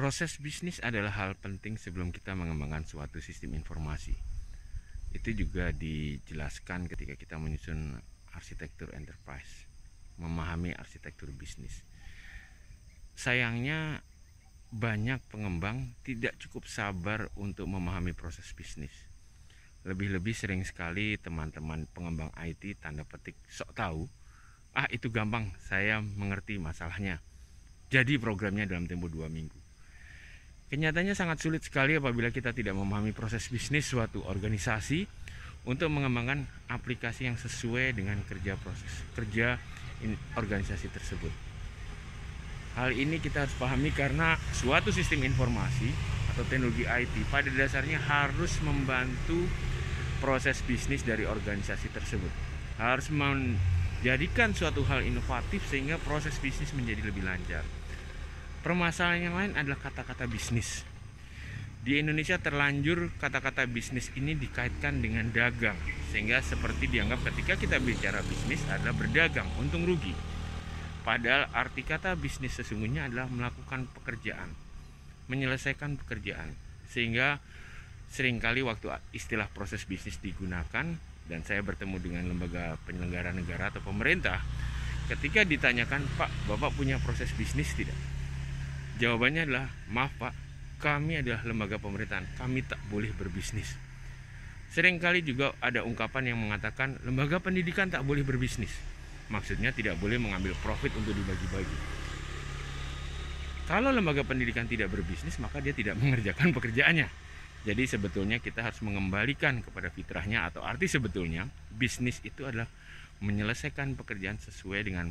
Proses bisnis adalah hal penting sebelum kita mengembangkan suatu sistem informasi. Itu juga dijelaskan ketika kita menyusun arsitektur enterprise, memahami arsitektur bisnis. Sayangnya banyak pengembang tidak cukup sabar untuk memahami proses bisnis. Lebih-lebih sering sekali teman-teman pengembang IT tanda petik sok tahu, itu gampang, saya mengerti masalahnya, jadi programnya dalam tempo 2 minggu. Kenyataannya sangat sulit sekali apabila kita tidak memahami proses bisnis suatu organisasi untuk mengembangkan aplikasi yang sesuai dengan kerja organisasi tersebut. Hal ini kita harus pahami karena suatu sistem informasi atau teknologi IT pada dasarnya harus membantu proses bisnis dari organisasi tersebut. Harus menjadikan suatu hal inovatif sehingga proses bisnis menjadi lebih lancar. Permasalahan yang lain adalah kata-kata bisnis. Di Indonesia terlanjur kata-kata bisnis ini dikaitkan dengan dagang, sehingga seperti dianggap ketika kita bicara bisnis adalah berdagang, untung rugi. Padahal arti kata bisnis sesungguhnya adalah melakukan pekerjaan, menyelesaikan pekerjaan. Sehingga seringkali waktu istilah proses bisnis digunakan, dan saya bertemu dengan lembaga penyelenggara negara atau pemerintah, ketika ditanyakan, "Pak, Bapak punya proses bisnis tidak?" Jawabannya adalah, "Maaf Pak, kami adalah lembaga pemerintahan, kami tak boleh berbisnis." Seringkali juga ada ungkapan yang mengatakan lembaga pendidikan tak boleh berbisnis. Maksudnya tidak boleh mengambil profit untuk dibagi-bagi. Kalau lembaga pendidikan tidak berbisnis, maka dia tidak mengerjakan pekerjaannya. Jadi sebetulnya kita harus mengembalikan kepada fitrahnya, atau arti sebetulnya bisnis itu adalah menyelesaikan pekerjaan sesuai dengan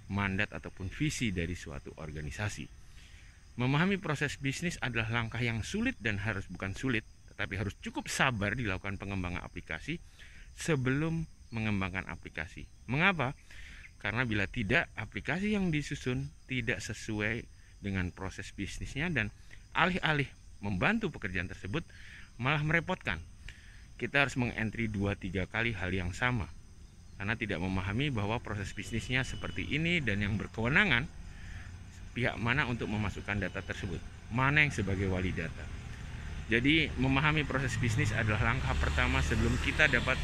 mandat ataupun visi dari suatu organisasi. Memahami proses bisnis adalah langkah yang sulit dan bukan sulit, tetapi harus cukup sabar dilakukan pengembangan aplikasi sebelum mengembangkan aplikasi. Mengapa? Karena bila tidak, aplikasi yang disusun tidak sesuai dengan proses bisnisnya dan alih-alih membantu pekerjaan tersebut malah merepotkan. Kita harus mengentry 2-3 kali hal yang sama karena tidak memahami bahwa proses bisnisnya seperti ini dan yang berkewenangan pihak mana untuk memasukkan data tersebut, mana yang sebagai wali data. Jadi memahami proses bisnis adalah langkah pertama sebelum kita dapat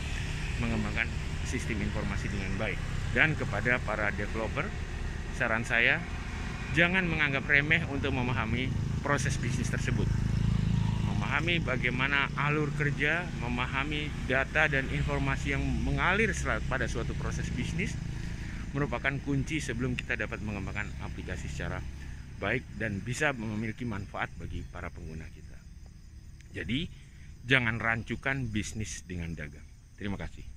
mengembangkan sistem informasi dengan baik. Dan kepada para developer, saran saya, jangan menganggap remeh untuk memahami proses bisnis tersebut. Memahami bagaimana alur kerja, memahami data dan informasi yang mengalir pada suatu proses bisnis merupakan kunci sebelum kita dapat mengembangkan aplikasi secara baik dan bisa memiliki manfaat bagi para pengguna kita. Jadi, jangan rancukan bisnis dengan dagang. Terima kasih.